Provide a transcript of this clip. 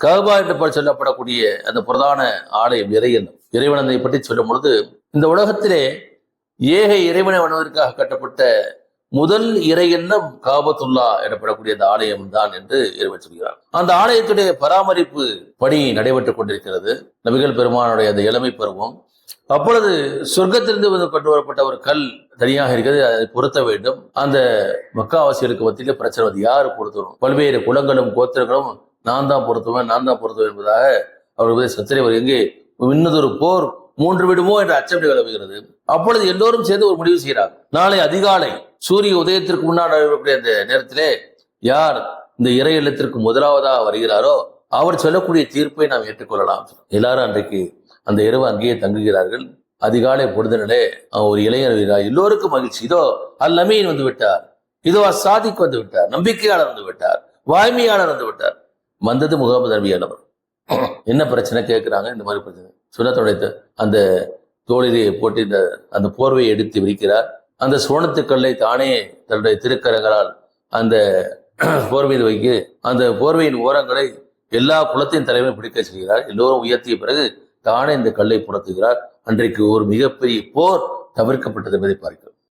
கஅபா என்று சொல்லப்படக்கூடிய அந்த பிரதான ஆலயம் இறைவனதை பற்றி சொல்லும் பொழுது, இந்த உலகத்திலே ஏக இறைவனை வணங்குவதற்காக கட்டப்பட்ட முதல் இறை எண்ணம் காபத்துல்லா எனப்படக்கூடிய அந்த ஆலயம் தான் என்று இறைவன் சொல்கிறார். அந்த ஆலயத்துடைய பராமரிப்பு பணி நடைபெற்றுக் கொண்டிருக்கிறது. நபிகள் பெருமானுடைய அந்த இளமை பருவம். அப்பொழுது சொர்க்கத்திலிருந்து கொண்டு வரப்பட்ட ஒரு கல் தனியாக இருக்கிறது, அதை பொருத்த வேண்டும். அந்த மக்காவாசிகளுக்கு மத்தியிலே பிரச்சனை வந்து யாரு பொருத்தணும், பல்வேறு குலங்களும் கோத்திரங்களும் நான் தான் பொருத்துவேன் என்பதாக அவர்கள் சத்திரைவர் எங்கே இன்னதொரு போர் 3 விடுமோ என்ற அச்சம் நிலவுகிறது. அப்பொழுது எல்லோரும் சேர்ந்து ஒரு முடிவு செய்கிறார். நாளை அதிகாலை சூரிய உதயத்திற்கு முன்னாடி அந்த நேரத்திலே யார் இந்த இறை இல்லத்திற்கு முதலாவதாக வருகிறாரோ அவர் சொல்லக்கூடிய தீர்ப்பை நாம் ஏற்றுக்கொள்ளலாம். எல்லாரும் அன்றைக்கு அந்த இரவு அங்கேயே தங்குகிறார்கள். அதிகாலை பொழுதுனிலே ஒரு இளைஞர் வருகிறார். எல்லோருக்கும் மகிழ்ச்சி. இதோ அல் அமீன் வந்து விட்டார், இதோ அசாதிக் வந்து விட்டார், நம்பிக்கையாளர் வந்து விட்டார், வாய்மையாளர் வந்து விட்டார். வந்தது முகமது நபியானவர். என்ன பிரச்சனை கேட்கிறாங்க. இந்த மாதிரி பிரச்சனை சுனத்துடைய அந்த தோளிலே போட்டு அந்த போர்வையை எடுத்து விரிக்கிறார். அந்த சுவனத்துக்கல்லை தானே தன்னுடைய திருக்கரங்களால் அந்த போர்வையை வைக்க அந்த போர்வையின் ஓரங்களை எல்லா குலத்தின் தலைவரும் பிடிக்க செய்கிறார். எல்லோரும் உயர்த்திய பிறகு தானே இந்த கல்லை புறத்துகிறார். அன்றைக்கு ஒரு மிகப்பெரிய போர் தவிர்க்கப்பட்டது என்பதை பார்க்கிறோம்.